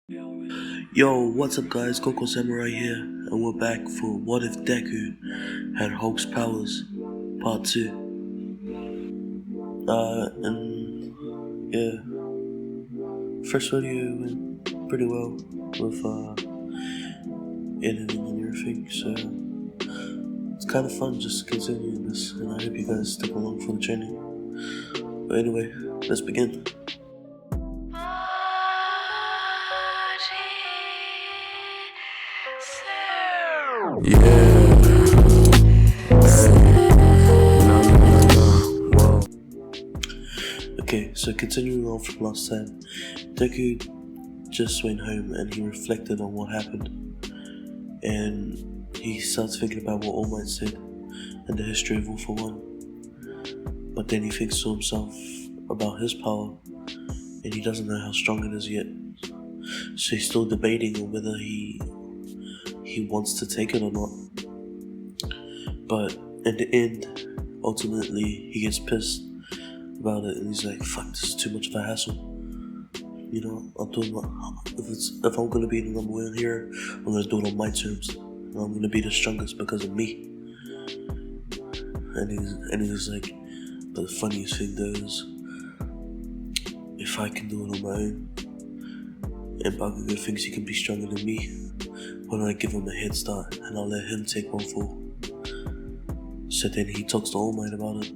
Yo, what's up guys, Coco Samurai here, and we're back for What If Deku Had Hulk's Powers, Part 2. And yeah, first video went pretty well with editing and everything, so it's kind of fun just continuing this, and I hope you guys stick along for the journey. But anyway, let's begin. Okay, so continuing on from last time, Deku just went home and he reflected on what happened, and he starts thinking about what All Might said and the history of All for One. But then he thinks to himself about his power, and he doesn't know how strong it is yet. So he's still debating on whether he wants to take it or not. But in the end, ultimately, he gets pissed about it, and he's like, "Fuck, this is too much of a hassle. You know, I'm doing if I'm gonna be the number one here, I'm gonna do it on my terms, and I'm gonna be the strongest because of me." And he's like, "But the funniest thing though is, if I can do it on my own, and Bakugo thinks he can be stronger than me, why don't I give him a head start and I'll let him take one fall?" So then he talks to All Might about it,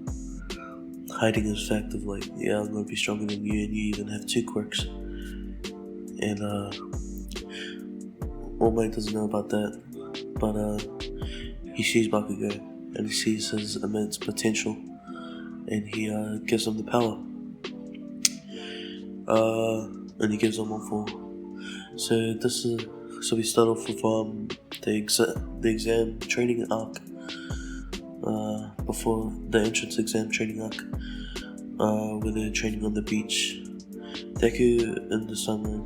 hiding his fact of like, "Yeah, I'm gonna be stronger than you, and you even have 2 quirks." And All Might doesn't know about that, but he sees Bakugo and he sees his immense potential, and he gives him the power. And he gives him one fall. So we start off with the exam training arc. Before the entrance exam training arc, where they're training on the beach. Deku in the summer,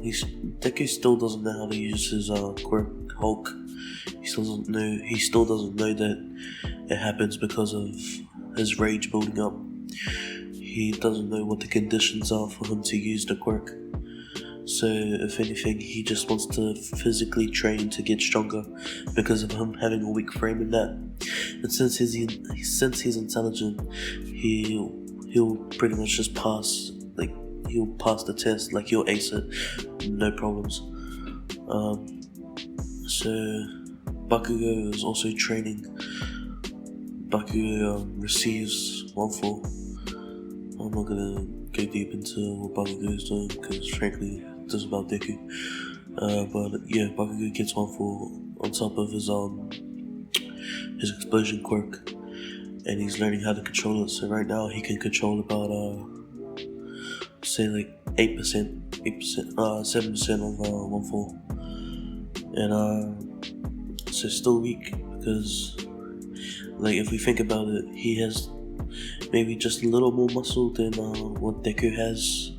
Deku still doesn't know how to use his quirk Hulk. He still doesn't know that it happens because of his rage building up. He doesn't know what the conditions are for him to use the quirk. So if anything, he just wants to physically train to get stronger because of him having a weak frame in that. And since he's intelligent, he'll pretty much just pass. Like, he'll pass the test. Like, he'll ace it, no problems. So Bakugo is also training. Bakugo receives one fall. I'm not gonna go deep into what Bakugo is doing because frankly, this is about Deku. But yeah, Bakugo gets one fall on top of his explosion quirk, and he's learning how to control it. So right now he can control about say like 7% of one fall, and so still weak because, like, if we think about it, he has maybe just a little more muscle than what Deku has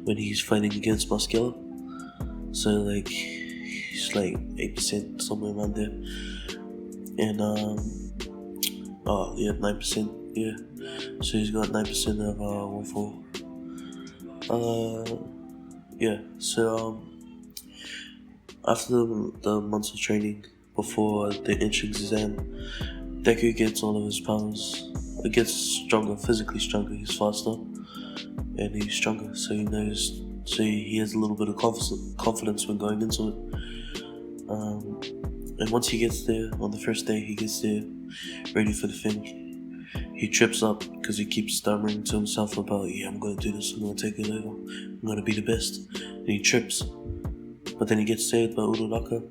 when he's fighting against Muscular. So like, he's like 8%, somewhere around there. And 9%, yeah. So he's got 9% of one fall. Yeah. So after the months of training before the entrance exam, Deku gets all of his powers. It gets stronger, physically stronger. He's faster and he's stronger, so he knows. So he has a little bit of confidence when going into it. And once he gets there, on the first day he gets there, ready for the thing, he trips up because he keeps stammering to himself about, "Yeah, I'm gonna do this, I'm gonna take it over, I'm gonna be the best." And he trips, but then he gets saved by Uraraka.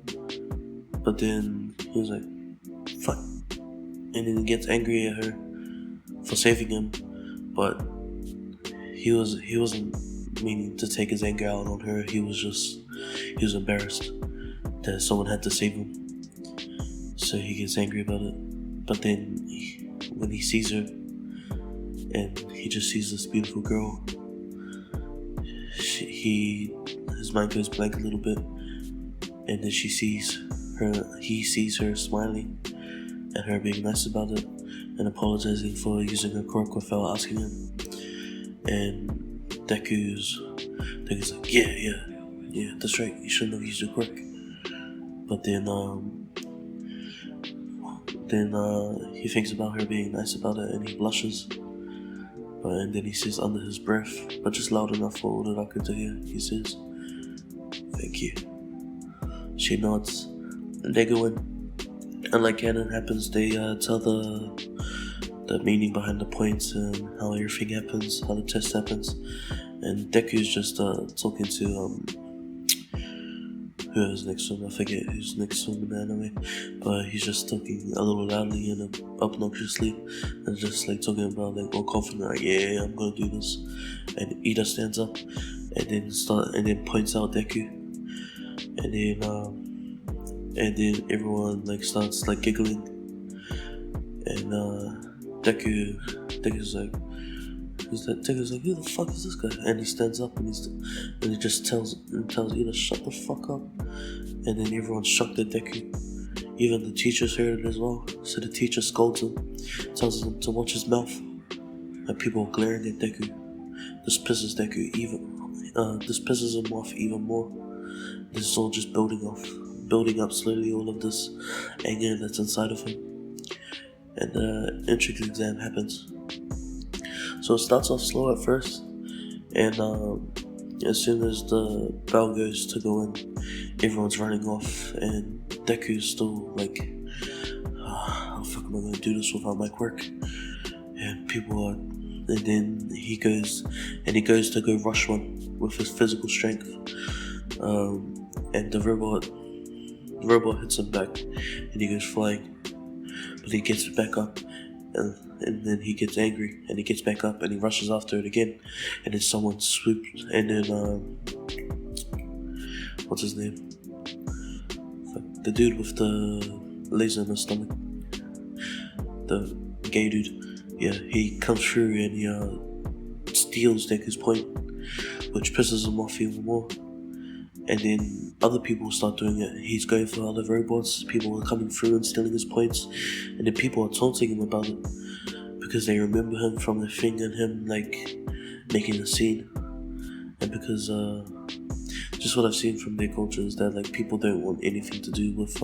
But then he was like, "Fuck," and then he gets angry at her for saving him, but he wasn't meaning to take his anger out on her. He was embarrassed that someone had to save him, so he gets angry about it. But then when he sees her, and he just sees this beautiful girl, his mind goes blank a little bit, and then he sees her smiling and her being nice about it and apologizing for using her quirk without asking him. And Deku's like, yeah, yeah, that's right, you shouldn't have used your quirk. But then he thinks about her being nice about it and he blushes. And then he says under his breath, but just loud enough for Uraraka to hear, he says, "Thank you." She nods, and they go in. And like canon happens, they tell the meaning behind the points and how everything happens, how the test happens. And Deku's just talking to who is next to him? I forget who's next to him in the anime, but he's just talking a little loudly and obnoxiously, and just like talking about like all confident, like yeah, I'm gonna do this. And Ida stands up, and then points out Deku, and then everyone like starts like giggling, and Deku's like. Deku's like, who the fuck is this guy? And he stands up and he just tells Ida, shut the fuck up. And then everyone's shocked at Deku. Even the teachers heard it as well. So the teacher scolds him, tells him to watch his mouth. And people are glaring at Deku. This pisses Deku this pisses him off even more. This is all just building up slowly, all of this anger that's inside of him. And the entrance exam happens. So it starts off slow at first, and as soon as the bell goes to go in, everyone's running off, and Deku's still like, how the fuck am I going to do this without my quirk? And then he goes to go rush one with his physical strength, and the robot hits him back, and he goes flying, but he gets back up. And then he gets angry, and he gets back up, and he rushes after it again, and then someone swoops, and then what's his name? The dude with the laser in his stomach, the gay dude. Yeah, he comes through and he steals Deku's point, which pisses him off even more. And then other people start doing it. He's going for other robots. People are coming through and stealing his points, and then people are taunting him about it because they remember him from the thing and him like making a scene. And because just what I've seen from their culture is that like people don't want anything to do with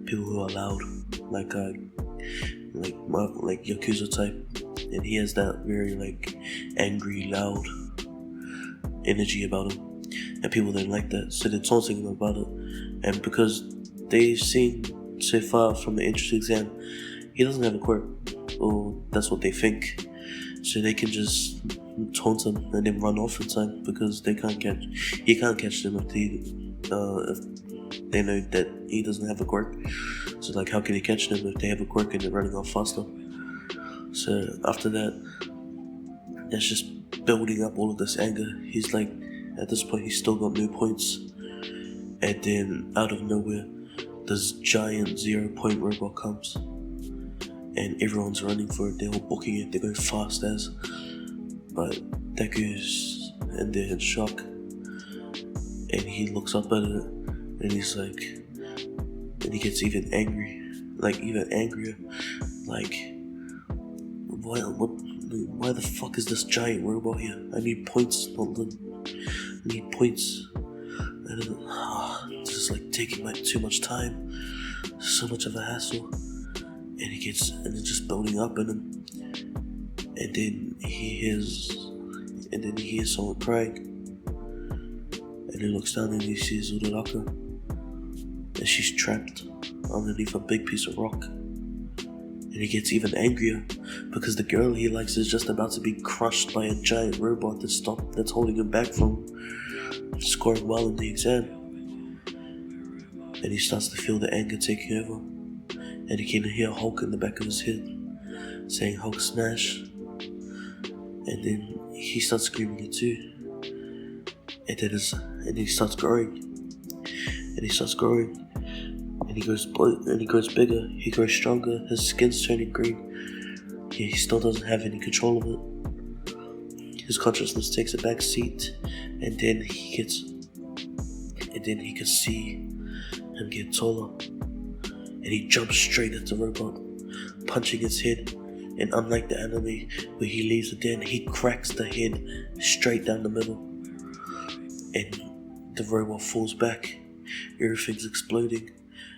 people who are loud, like Yakuza type, and he has that very like angry, loud energy about him, and people don't like that, so they're taunting him about it. And because they've seen so far from the entrance exam, he doesn't have a quirk, or that's what they think, so they can just taunt him and then run off in time because he can't catch them if they know that he doesn't have a quirk. So like, how can he catch them if they have a quirk and they're running off faster? So after that, it's just building up all of this anger. He's like, at this point, he's still got no points. And then out of nowhere, this giant 0 point robot comes, and everyone's running for it. They're all booking it. They're going fast as. But Deku's in there in shock, and he looks up at it, and he's like, and he gets even angrier. Like, why the fuck is this giant robot here? I need points, I need points. And it's just like taking too much time. So much of a hassle. And it's just building up in him. And then he hears someone crying. And he looks down and he sees Uraraka. And she's trapped underneath a big piece of rock. And he gets even angrier because the girl he likes is just about to be crushed by a giant robot that's holding him back from scoring well in the exam. And he starts to feel the anger taking over. And he can hear Hulk in the back of his head saying Hulk smash. And then he starts screaming it too. And he starts growing. And he starts growing. And he grows bigger, he grows stronger, his skin's turning green. He still doesn't have any control of it. His consciousness takes a back seat, and then he can see him get taller. And he jumps straight at the robot, punching its head. And unlike the anime where he leaves it there, he cracks the head straight down the middle. and the robot falls back. Everything's exploding,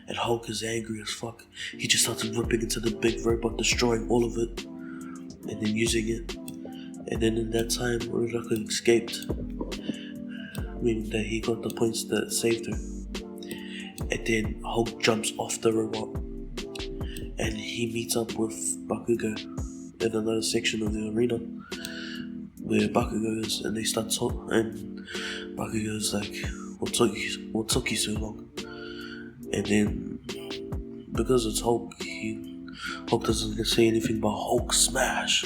and Hulk is angry as fuck. He just starts ripping into the big robot, destroying all of it, and then using it. And then in that time, Uraraka escaped, meaning that he got the points that saved her. And then Hulk jumps off the robot, and he meets up with Bakugo in another section of the arena, where Bakugo is, and they start talking, and Bakugo is like, what took you so long? And then, because it's Hulk, Hulk doesn't say anything but Hulk smash,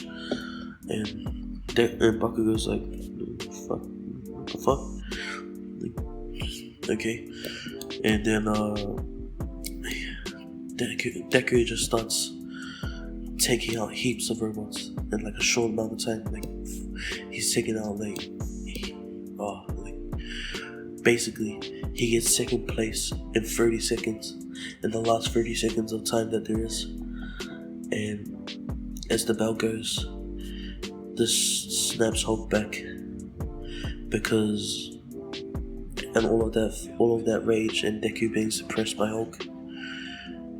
and Bakugo's like, what the fuck? Like, okay. And then Deku just starts taking out heaps of robots in like a short amount of time. Like, he's taking out basically he gets second place in 30 seconds, in the last 30 seconds of time that there is. And as the bell goes, this snaps Hulk back, because and all of that rage and Deku being suppressed by Hulk,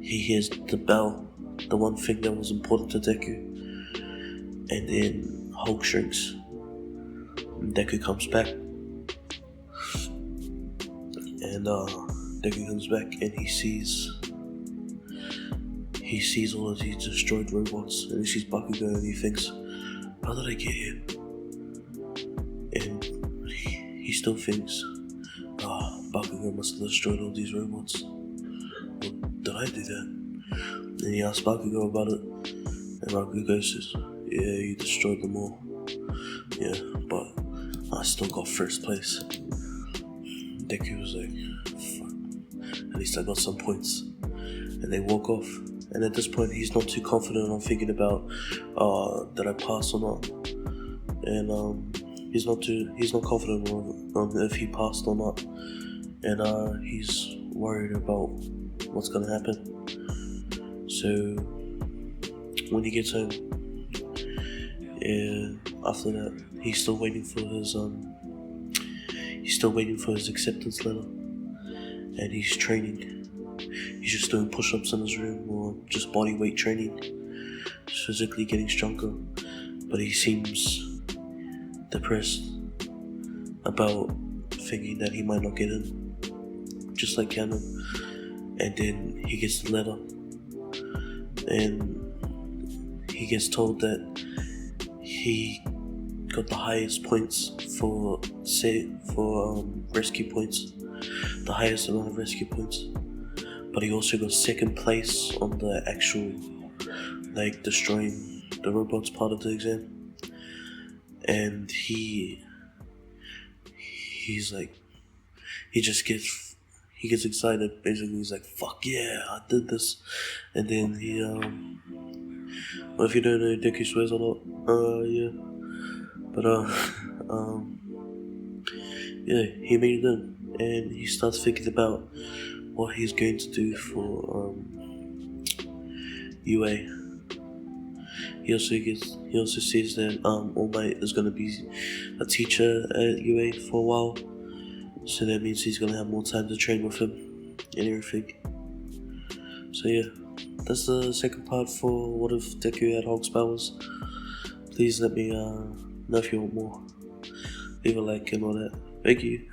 he hears the bell, the one thing that was important to Deku, and then Hulk shrinks, and Deku comes back, and Deku comes back, and he sees all of these destroyed robots, and he sees Bakugo, and he thinks, how did I get here? And he still thinks, Bakugo must have destroyed all these robots. Well, did I do that? And he asks Bakugo about it, and Bakugo says, yeah, you destroyed them all. Yeah, but I still got first place. Deku was like, fuck, at least I got some points. And they walk off. And at this point, he's not too confident on thinking about, did I pass or not? And he's not confident on if he passed or not. And he's worried about what's gonna happen. So when he gets home, after that, he's still waiting for his acceptance letter, and he's training. He's just doing push-ups in his room, or just body weight training, physically getting stronger. But he seems depressed about thinking that he might not get in, just like Cameron. And then he gets the letter, and he gets told that he got the highest points for rescue points, the highest amount of rescue points. But he also got second place on the actual, like, destroying the robots part of the exam. And he gets excited. Basically, he's like, fuck yeah, I did this. And then he, well, if you don't know, Deku swears a lot. Yeah. But, yeah, he made it in. And he starts thinking about what he's going to do for UA. He also sees that All Might is going to be a teacher at UA for a while, so that means he's going to have more time to train with him and everything. So yeah, that's the second part for What If Deku Had Hulk's Powers. Please let me know if you want more. Leave a like and all that. Thank you.